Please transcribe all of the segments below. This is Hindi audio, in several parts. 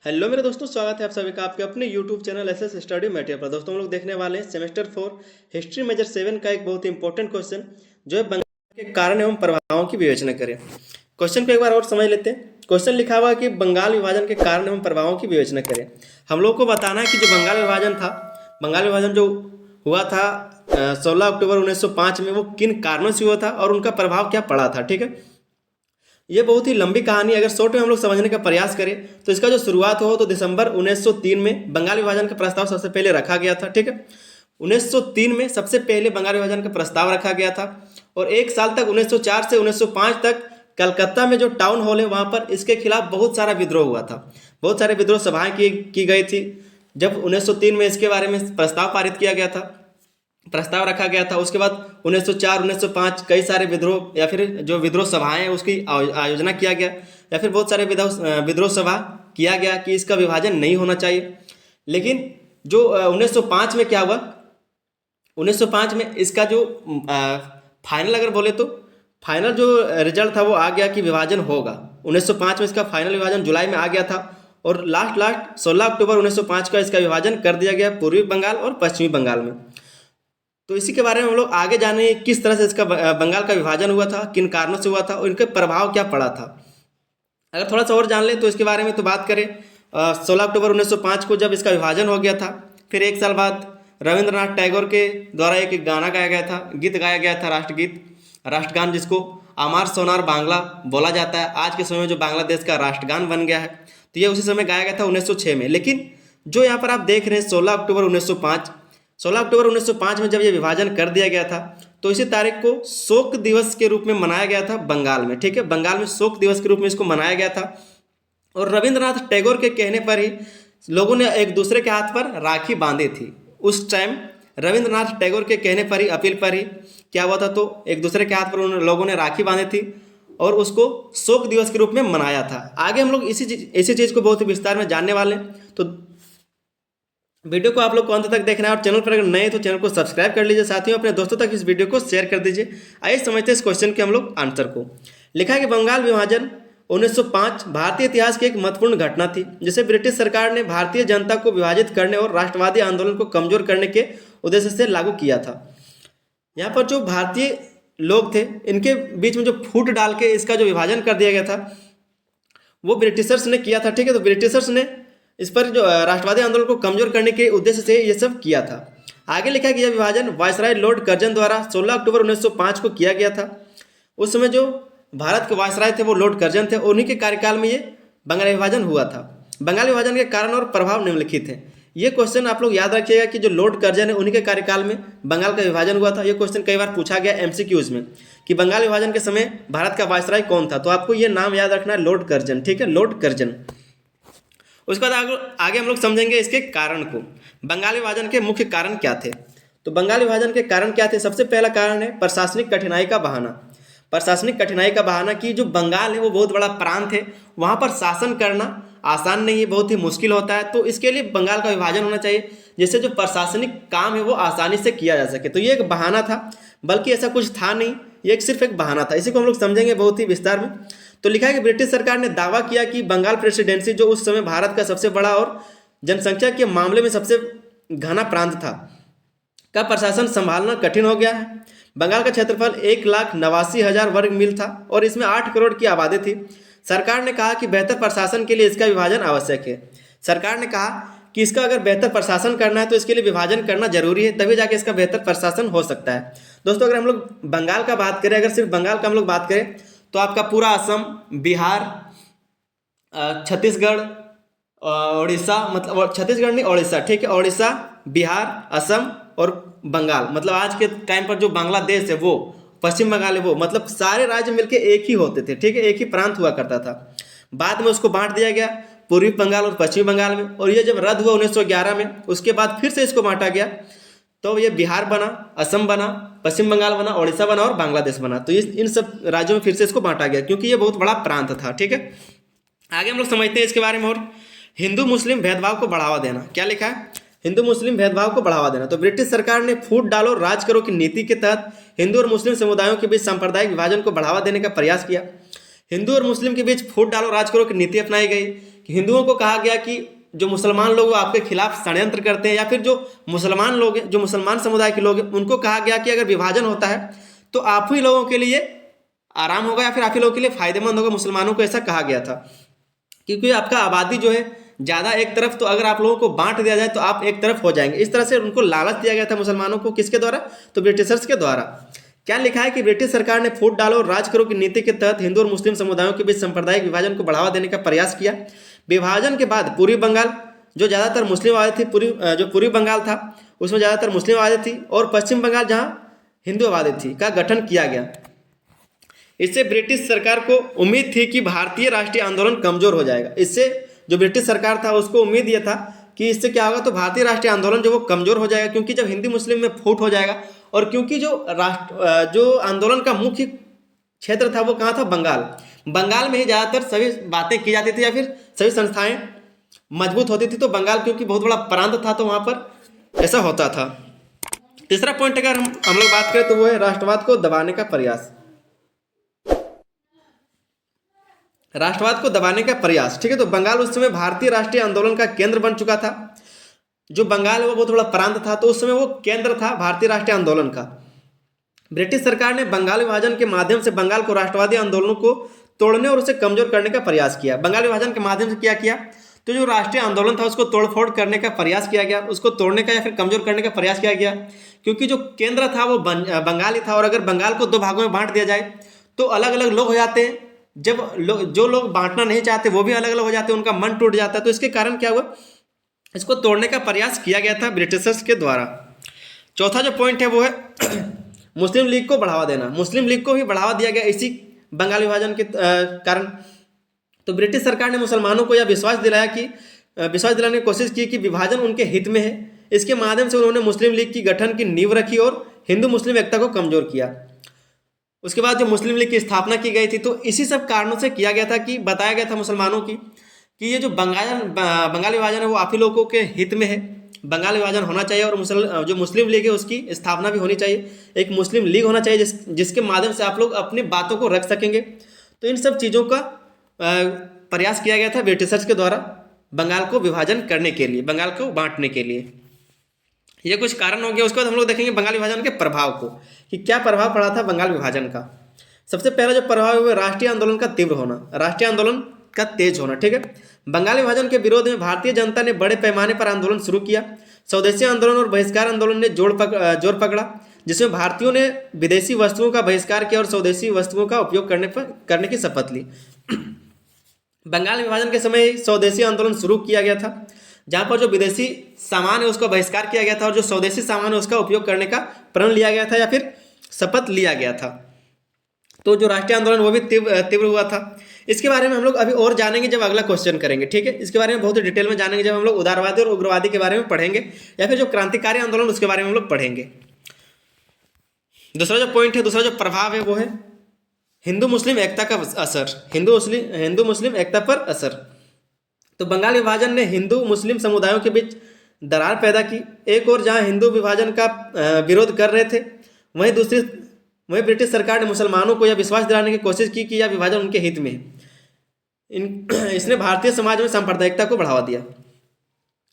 हेलो मेरे दोस्तों, स्वागत है आप सभी का आपके अपने YouTube channel SS study material पर। दोस्तों हम लोग देखने वाले हैं सेमेस्टर 4 हिस्ट्री मेजर 7 का एक बहुत ही इंपॉर्टेंट क्वेश्चन जो है बंगाल के कारण एवं प्रभावों की विवेचना करें। क्वेश्चन को एक बार और समझ लेते हैं। क्वेश्चन लिखा हुआ है कि बंगाल विभाजन के कारण एवं प्रभावों की विवेचना करें। हम लोग को बताना है कि जो बंगाल विभाजन था, बंगाल विभाजन जो हुआ था 16 अक्टूबर 1905 में, वो किन कारणों से हुआ था और उनका प्रभाव क्या पड़ा था। ठीक है, ये बहुत ही लंबी कहानी। अगर शॉर्ट में हम लोग समझने का प्रयास करें तो इसका जो शुरुआत हो तो दिसंबर 1903 में बंगाल विभाजन का प्रस्ताव सबसे पहले रखा गया था। ठीक है, 1903 में सबसे पहले बंगाल विभाजन का प्रस्ताव रखा गया था और एक साल तक 1904 से 1905 तक कलकत्ता में जो टाउन हॉल है वहाँ पर इसके खिलाफ बहुत सारा विद्रोह हुआ था। बहुत सारे विद्रोह सभाएं की गई थी। जब 1903 में इसके बारे में प्रस्ताव पारित किया गया था, प्रस्ताव रखा गया था, उसके बाद 1904 1905 कई सारे विद्रोह या फिर जो विद्रोह सभाएं हैं उसकी आयोजना किया गया या फिर बहुत सारे विद्रोह सभा किया गया कि इसका विभाजन नहीं होना चाहिए। लेकिन जो 1905 में क्या हुआ, 1905 में इसका जो फाइनल अगर बोले तो फाइनल जो रिजल्ट था वो आ गया कि विभाजन होगा। 1905 में इसका फाइनल विभाजन जुलाई में आ गया था और लास्ट 16 अक्टूबर 1905 का इसका विभाजन कर दिया गया पूर्वी बंगाल और पश्चिमी बंगाल में। तो इसी के बारे में हम लोग आगे जाने किस तरह से इसका बंगाल का विभाजन हुआ था, किन कारणों से हुआ था और इनके प्रभाव क्या पड़ा था। अगर थोड़ा सा और जान ले तो इसके बारे में तो बात करें 16 अक्टूबर 1905 को जब इसका विभाजन हो गया था, फिर एक साल बाद रविंद्रनाथ टैगोर के द्वारा एक गाना गाया गया था, गीत गाया गया था, राष्ट्रगीत, राष्ट्रगान, जिसको अमार सोनार बांग्ला बोला जाता है। आज के समय में जो बांग्लादेश का राष्ट्रगान बन गया है, तो ये उसी समय गाया गया था 1906 में। लेकिन जो यहाँ पर आप देख रहे हैं 16 अक्टूबर 1905, 16 अक्टूबर 1905 में जब ये विभाजन कर दिया गया था तो इसी तारीख को शोक दिवस के रूप में मनाया गया था बंगाल में। ठीक है, बंगाल में शोक दिवस के रूप में इसको मनाया गया था और रविंद्रनाथ टैगोर के कहने पर ही लोगों ने एक दूसरे के हाथ पर राखी बांधी थी। उस टाइम रविंद्रनाथ टैगोर के कहने पर ही, अपील पर ही क्या हुआ था, तो एक दूसरे के हाथ पर उन लोगों ने राखी बांधी थी और उसको शोक दिवस के रूप में मनाया था। आगे हम लोग इसी चीज़ को बहुत ही विस्तार में जानने वाले हैं। तो वीडियो को आप लोग को अंत तक देखना है और चैनल पर अगर नए तो चैनल को सब्सक्राइब कर लीजिए, साथ ही अपने दोस्तों तक इस वीडियो को शेयर कर दीजिए। आइए समझते हैं इस क्वेश्चन के हम लोग आंसर को। लिखा है कि बंगाल विभाजन 1905 भारतीय इतिहास की एक महत्वपूर्ण घटना थी जिसे ब्रिटिश सरकार ने भारतीय जनता को विभाजित करने और राष्ट्रवादी आंदोलन को कमजोर करने के उद्देश्य से लागू किया था। यहाँ पर जो भारतीय लोग थे इनके बीच में जो फूट डाल के इसका जो विभाजन कर दिया गया था वो ब्रिटिशर्स ने किया था। ठीक है, तो ब्रिटिशर्स ने इस पर जो राष्ट्रवादी आंदोलन को कमजोर करने के उद्देश्य से ये सब किया था। आगे लिखा कि यह विभाजन वायसराय लॉर्ड कर्जन द्वारा 16 अक्टूबर 1905 को किया गया था। उस समय जो भारत के वायसराय थे वो लॉर्ड कर्जन थे, उन्हीं के कार्यकाल में ये बंगाल विभाजन हुआ था। बंगाल विभाजन के कारण और प्रभाव निम्नलिखित हैं। ये क्वेश्चन आप लोग याद रखिएगा कि जो लॉर्ड कर्जन है उन्हीं के कार्यकाल में बंगाल का विभाजन हुआ था। ये क्वेश्चन कई बार पूछा गया एमसीक्यूज में कि बंगाल विभाजन के समय भारत का वायसराय कौन था, तो आपको ये नाम याद रखना है, लॉर्ड कर्जन। ठीक है, लॉर्ड कर्जन। उसके बाद आगे हम लोग समझेंगे इसके कारण को। बंगाल विभाजन के मुख्य कारण क्या थे, तो बंगाल विभाजन के कारण क्या थे। सबसे पहला कारण है प्रशासनिक कठिनाई का बहाना। प्रशासनिक कठिनाई का बहाना कि जो बंगाल है वो बहुत बड़ा प्रांत है, वहाँ पर शासन करना आसान नहीं है, बहुत ही मुश्किल होता है। तो इसके लिए बंगाल का विभाजन होना चाहिए जिससे जो प्रशासनिक काम है वो आसानी से किया जा सके। तो ये एक बहाना था, बल्कि ऐसा कुछ था नहीं, ये सिर्फ एक बहाना था। इसी को हम लोग समझेंगे बहुत ही विस्तार में। तो लिखा है कि ब्रिटिश सरकार ने दावा किया कि बंगाल प्रेसिडेंसी, जो उस समय भारत का सबसे बड़ा और जनसंख्या के मामले में सबसे घना प्रांत था, का प्रशासन संभालना कठिन हो गया है। बंगाल का क्षेत्रफल 1,89,000 वर्ग मील था और इसमें 8 करोड़ की आबादी थी। सरकार ने कहा कि बेहतर प्रशासन के लिए इसका विभाजन आवश्यक है। सरकार ने कहा कि इसका अगर बेहतर प्रशासन करना है तो इसके लिए विभाजन करना जरूरी है, तभी जाके इसका बेहतर प्रशासन हो सकता है। दोस्तों अगर हम लोग बंगाल का बात करें, अगर सिर्फ बंगाल का हम लोग बात करें तो आपका पूरा असम, बिहार, छत्तीसगढ़, उड़ीसा, मतलब छत्तीसगढ़ नहीं उड़ीसा, ठीक है, उड़ीसा, बिहार, असम और बंगाल, मतलब आज के टाइम पर जो बांग्लादेश है वो, पश्चिम बंगाल है वो, मतलब सारे राज्य मिलके एक ही होते थे। ठीक है, एक ही प्रांत हुआ करता था। बाद में उसको बांट दिया गया पूर्वी बंगाल और पश्चिमी बंगाल में, और ये जब रद्द हुआ 1911 में, उसके बाद फिर से इसको बांटा गया। तो ये बिहार बना, असम बना, पश्चिम बंगाल बना, उड़ीसा बना और बांग्लादेश बना। तो इन सब राज्यों में फिर से इसको बांटा गया क्योंकि ये बहुत बड़ा प्रांत था। ठीक है, आगे हम लोग समझते हैं इसके बारे में। और हिंदू मुस्लिम भेदभाव को बढ़ावा देना, क्या लिखा है, हिंदू मुस्लिम भेदभाव को बढ़ावा देना। तो ब्रिटिश सरकार ने फूट डालो राज करो की नीति के तहत हिंदू और मुस्लिम समुदायों के बीच सांप्रदायिक विभाजन को बढ़ावा देने का प्रयास किया। हिंदू और मुस्लिम के बीच फूट डालो राज करो की नीति अपनाई गई कि हिंदुओं को कहा गया कि जो मुसलमान लोग वो आपके खिलाफ षड्यंत्र करते हैं, या फिर जो मुसलमान लोग हैं, जो मुसलमान समुदाय के लोग हैं, उनको कहा गया कि अगर विभाजन होता है तो आप ही लोगों के लिए आराम होगा या फिर आप ही लोगों के लिए फायदेमंद होगा। मुसलमानों को ऐसा कहा गया था, क्योंकि आपका आबादी जो है ज़्यादा एक तरफ, तो अगर आप लोगों को बांट दिया जाए तो आप एक तरफ हो जाएंगे। इस तरह से उनको लालच दिया गया था मुसलमानों को, किसके द्वारा? तो ब्रिटिशर्स के द्वारा। क्या लिखा है कि ब्रिटिश सरकार ने फूट डालो और राज करो की नीति के तहत हिंदू और मुस्लिम समुदायों के बीच सांप्रदायिक विभाजन को बढ़ावा देने का प्रयास किया। विभाजन के बाद पूर्वी बंगाल जो ज़्यादातर मुस्लिम आबादी थी, पूर्वी बंगाल था उसमें ज़्यादातर मुस्लिम आबादी थी, और पश्चिम बंगाल जहाँ हिंदू आबादी थी का गठन किया गया। इससे ब्रिटिश सरकार को उम्मीद थी कि भारतीय राष्ट्रीय आंदोलन कमजोर हो जाएगा। इससे जो ब्रिटिश सरकार था उसको उम्मीद यह था कि इससे क्या होगा, तो भारतीय राष्ट्रीय आंदोलन जो वो कमजोर हो जाएगा, क्योंकि जब हिंदू मुस्लिम में फूट हो जाएगा, और क्योंकि जो आंदोलन का मुख्य क्षेत्र था वो कहाँ था? बंगाल में ही ज़्यादातर सभी बातें की जाती थी या फिर सभी संस्थाएं मजबूत होती थी। तो बंगाल क्योंकि बहुत बड़ा प्रांत था तो वहाँ पर ऐसा होता था। तीसरा पॉइंट अगर हम लोग बात करें तो वो है राष्ट्रवाद को दबाने का प्रयास। राष्ट्रवाद को दबाने का प्रयास, ठीक है। तो बंगाल उस समय भारतीय राष्ट्रीय आंदोलन का केंद्र बन चुका था। जो बंगाल है वो बहुत बड़ा प्रांत था, तो उस समय वो केंद्र था भारतीय राष्ट्रीय आंदोलन का। ब्रिटिश सरकार ने बंगाल विभाजन के माध्यम से बंगाल को राष्ट्रवादी आंदोलनों को तोड़ने और उसे कमजोर करने का प्रयास किया। बंगाल विभाजन के माध्यम से क्या किया, तो जो राष्ट्रीय आंदोलन था उसको तोड़फोड़ करने का प्रयास किया गया, उसको तोड़ने का या फिर कमजोर करने का प्रयास किया गया। क्योंकि जो केंद्र था वो बंगाल ही था, और अगर बंगाल को दो भागों में बांट दिया जाए तो अलग अलग लोग हो जाते हैं। जब जो लोग बांटना नहीं चाहते वो भी अलग अलग हो जाते हैं, उनका मन टूट जाता है। तो इसके कारण क्या हुआ, इसको तोड़ने का प्रयास किया गया था ब्रिटिशर्स के द्वारा। चौथा जो पॉइंट है वो है मुस्लिम लीग को बढ़ावा देना। मुस्लिम लीग को भी बढ़ावा दिया गया इसी बंगाल विभाजन के कारण। तो ब्रिटिश सरकार ने मुसलमानों को यह विश्वास दिलाने की कोशिश की कि विभाजन उनके हित में है। इसके माध्यम से उन्होंने मुस्लिम लीग की गठन की नींव रखी और हिंदू मुस्लिम एकता को कमजोर किया। उसके बाद जो मुस्लिम लीग की स्थापना की गई थी, तो इसी सब कारणों से किया गया था कि बताया गया था मुसलमानों की कि ये जो बंगाल विभाजन है वो आप ही लोगों के हित में है, बंगाल विभाजन होना चाहिए, और जो मुस्लिम लीग है उसकी स्थापना भी होनी चाहिए। एक मुस्लिम लीग होना चाहिए जिसके माध्यम से आप लोग अपनी बातों को रख सकेंगे। तो इन सब चीज़ों का प्रयास किया गया था ब्रिटिशर्स के द्वारा बंगाल को विभाजन करने के लिए, बंगाल को बांटने के लिए। ये कुछ कारण हो गया। उसके बाद हम लोग देखेंगे बंगाल विभाजन के प्रभाव को, कि क्या प्रभाव पड़ा था बंगाल विभाजन का। सबसे पहला जो प्रभाव है वो राष्ट्रीय आंदोलन का तीव्र होना, राष्ट्रीय आंदोलन का तेज होना, ठीक है। बंगाल विभाजन के विरोध में भारतीय जनता ने बड़े पैमाने पर आंदोलन शुरू किया। स्वदेशी आंदोलन और बहिष्कार आंदोलन ने जोर पकड़ा, जिसमें भारतीयों ने विदेशी वस्तुओं का बहिष्कार किया और स्वदेशी वस्तुओं का उपयोग करने की शपथ ली। बंगाल विभाजन के समय स्वदेशी आंदोलन शुरू किया गया था, जहाँ पर जो विदेशी सामान है उसका बहिष्कार किया गया था और जो स्वदेशी सामान है उसका उपयोग करने का प्रण लिया गया था या फिर शपथ लिया गया था। तो जो राष्ट्रीय आंदोलन वो भी तीव्र हुआ था। इसके बारे में हम लोग अभी और जानेंगे जब अगला क्वेश्चन करेंगे, ठीक है। इसके बारे में बहुत ही डिटेल में जानेंगे जब हम लोग उदारवादी और उग्रवादी के बारे में पढ़ेंगे, या फिर जो क्रांतिकारी आंदोलन उसके बारे में हम लोग पढ़ेंगे। दूसरा जो पॉइंट है, दूसरा जो प्रभाव है वो है हिंदू मुस्लिम एकता का असर, हिंदू मुस्लिम एकता पर असर। तो बंगाल विभाजन ने हिंदू मुस्लिम समुदायों के बीच दरार पैदा की। एक और जहां हिंदू विभाजन का विरोध कर रहे थे, वहीं ब्रिटिश सरकार ने मुसलमानों को यह विश्वास दिलाने की कोशिश की कि यह विभाजन उनके हित में है। इसने भारतीय समाज में सांप्रदायिकता को बढ़ावा दिया।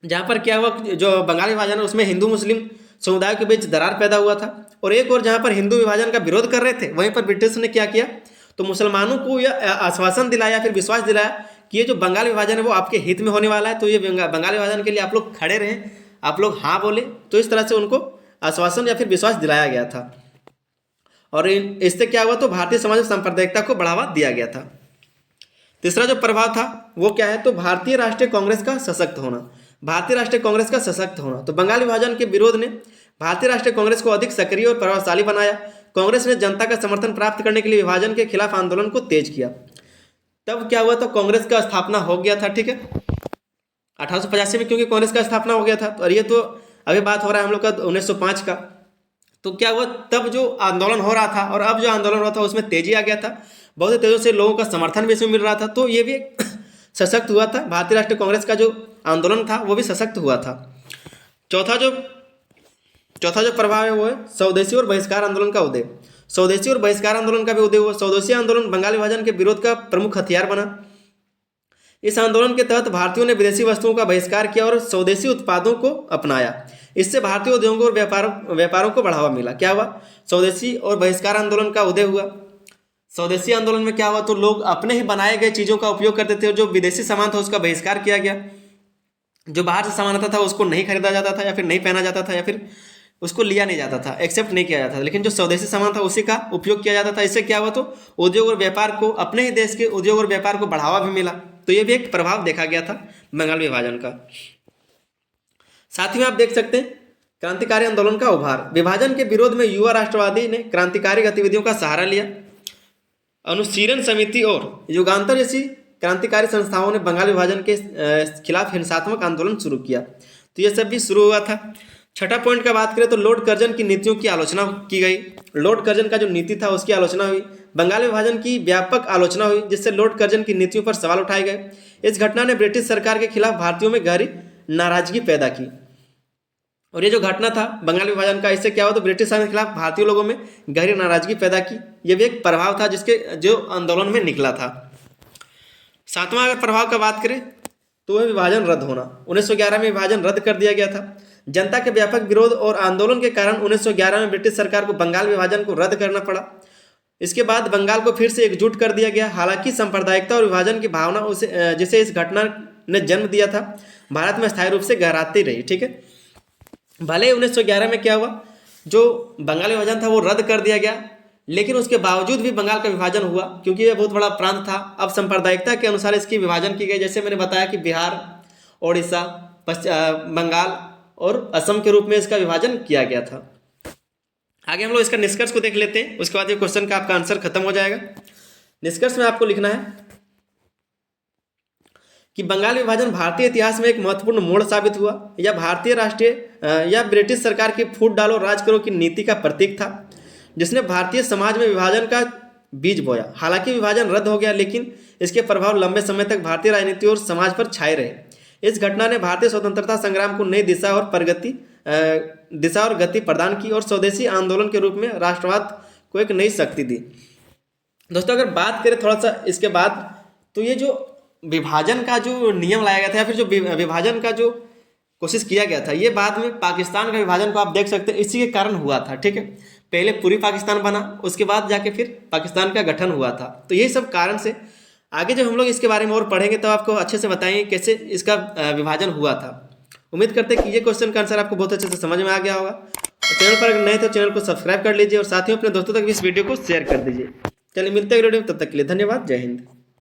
जहाँ पर क्या हुआ, जो बंगाल विभाजन है उसमें हिंदू मुस्लिम समुदाय के बीच दरार पैदा हुआ था, और एक और जहाँ पर हिंदू विभाजन का विरोध कर रहे थे वहीं पर ब्रिटिश ने क्या किया, तो मुसलमानों को यह आश्वासन दिलाया, फिर विश्वास दिलाया कि ये जो बंगाल विभाजन है वो आपके हित में होने वाला है। तो ये बंगाल विभाजन के लिए आप लोग खड़े रहें, आप लोग हाँ बोले। तो इस तरह से उनको आश्वासन या फिर विश्वास दिलाया गया था, और इससे क्या हुआ, तो भारतीय समाज में सांप्रदायिकता को बढ़ावा दिया गया था। तीसरा जो प्रभाव था वो क्या है, तो भारतीय राष्ट्रीय कांग्रेस का सशक्त होना, भारतीय राष्ट्रीय कांग्रेस का सशक्त होना। तो बंगाल विभाजन के विरोध ने भारतीय राष्ट्रीय कांग्रेस को अधिक सक्रिय और प्रभावशाली बनाया। कांग्रेस ने जनता का समर्थन प्राप्त करने के लिए विभाजन के खिलाफ आंदोलन को तेज किया। तब क्या हुआ, तो कांग्रेस का स्थापना हो गया था, ठीक है, 1885 में, क्योंकि कांग्रेस का स्थापना हो गया था। और ये तो अभी बात हो रहा है हम लोग का 1905 का। तो क्या हुआ, तब जो आंदोलन हो रहा था और अब जो आंदोलन हो रहा था उसमें तेजी आ गया था, बहुत ही तेजी से लोगों का समर्थन भी इसमें मिल रहा था। तो ये भी एक सशक्त हुआ था, भारतीय राष्ट्रीय कांग्रेस का जो आंदोलन था वो भी सशक्त हुआ था। चौथा जो प्रभाव है वो है स्वदेशी और बहिष्कार आंदोलन का उदय। स्वदेशी और बहिष्कार आंदोलन का भी उदय हुआ। स्वदेशी आंदोलन बंगाल विभाजन के विरोध का प्रमुख हथियार बना। इस आंदोलन के तहत भारतीयों ने विदेशी वस्तुओं का बहिष्कार किया और स्वदेशी उत्पादों को अपनाया। इससे भारतीय उद्योगों और व्यापारों को बढ़ावा मिला। क्या हुआ? स्वदेशी और बहिष्कार आंदोलन का उदय हुआ। स्वदेशी आंदोलन में क्या हुआ? तो लोग अपने ही बनाए गए चीज़ों का उपयोग करते थे और जो विदेशी सामान था उसका बहिष्कार किया गया। जो बाहर से सामान आता था उसको नहीं खरीदा जाता था, या फिर नहीं पहना जाता था, या फिर उसको लिया नहीं जाता था, एक्सेप्ट नहीं किया जाता था। लेकिन जो स्वदेशी सामान था उसी का उपयोग किया जाता था। इससे क्या हुआ? तो उद्योग और व्यापार को, अपने ही देश के उद्योग और व्यापार को बढ़ावा भी मिला। तो ये भी एक प्रभाव देखा गया था बंगाल विभाजन का। साथ ही में आप देख सकते हैं क्रांतिकारी आंदोलन का उभार। विभाजन के विरोध में युवा राष्ट्रवादी ने क्रांतिकारी गतिविधियों का सहारा लिया। अनुशीलन समिति और युगांतर जैसी क्रांतिकारी संस्थाओं ने बंगाल विभाजन के खिलाफ हिंसात्मक आंदोलन शुरू किया। तो ये सब भी शुरू हुआ था। छठा पॉइंट का बात करें तो लॉर्ड कर्जन की नीतियों की आलोचना की गई। लॉर्ड कर्जन का जो नीति था उसकी आलोचना हुई। बंगाल विभाजन की व्यापक आलोचना हुई, जिससे लॉर्ड कर्जन की नीतियों पर सवाल उठाए गए। इस घटना ने ब्रिटिश सरकार के खिलाफ भारतीयों में गहरी नाराजगी पैदा की। और ये जो घटना था बंगाल विभाजन का, इससे क्या हुआ? तो ब्रिटिश सरकार के खिलाफ भारतीय लोगों में गहरी नाराजगी पैदा की। ये भी एक प्रभाव था जिसके जो आंदोलन में निकला था। सातवां अगर प्रभाव का बात करें तो वह विभाजन रद्द होना। 1911 में विभाजन रद्द कर दिया गया था। जनता के व्यापक विरोध और आंदोलन के कारण 1911 में ब्रिटिश सरकार को बंगाल विभाजन को रद्द करना पड़ा। इसके बाद बंगाल को फिर से एकजुट कर दिया गया। हालांकि सांप्रदायिकता और विभाजन की भावना जिसे इस घटना ने जन्म दिया था, भारत में स्थायी रूप से गहराती रही। ठीक है, भले 1911 में क्या हुआ, जो बंगाल विभाजन था वो रद्द कर दिया गया, लेकिन उसके बावजूद भी बंगाल का विभाजन हुआ, क्योंकि यह बहुत बड़ा प्रांत था। अब सांप्रदायिकता के अनुसार इसकी विभाजन की गई। जैसे मैंने बताया कि बिहार, ओडिशा, बंगाल और असम के रूप में इसका विभाजन किया गया था। आगे हम लोग इसका निष्कर्ष को देख लेते हैं, उसके बाद ये क्वेश्चन का आपका आंसर खत्म हो जाएगा। निष्कर्ष में आपको लिखना है कि बंगाल विभाजन भारतीय इतिहास में एक महत्वपूर्ण मोड़ साबित हुआ। यह भारतीय राष्ट्रीय या ब्रिटिश सरकार की फूट डालो राज करो की नीति का प्रतीक था, जिसने भारतीय समाज में विभाजन का बीज बोया। हालांकि विभाजन रद्द हो गया, लेकिन इसके प्रभाव लंबे समय तक भारतीय राजनीति और समाज पर छाए रहे। इस घटना ने भारतीय स्वतंत्रता संग्राम को नई दिशा और गति प्रदान की और स्वदेशी आंदोलन के रूप में राष्ट्रवाद को एक नई शक्ति दी। दोस्तों, अगर बात करें थोड़ा सा इसके बाद, तो ये जो विभाजन का जो नियम लाया गया था, या फिर जो विभाजन का जो कोशिश किया गया था, ये बाद में पाकिस्तान का विभाजन को आप देख सकते हैं इसी के कारण हुआ था। ठीक है, पहले पूरी पाकिस्तान बना, उसके बाद जाके फिर पाकिस्तान का गठन हुआ था। तो यही सब कारण से आगे जब हम लोग इसके बारे में और पढ़ेंगे तो आपको अच्छे से बताएंगे कैसे इसका विभाजन हुआ था। उम्मीद करते हैं कि ये क्वेश्चन का आंसर आपको बहुत अच्छे से समझ में आ गया होगा। चैनल पर अगर नए तो चैनल को सब्सक्राइब कर लीजिए और साथ ही अपने दोस्तों तक भी इस वीडियो को शेयर कर दीजिए। चलिए मिलते हैं वीडियो में, तब तक के लिए धन्यवाद। जय हिंद।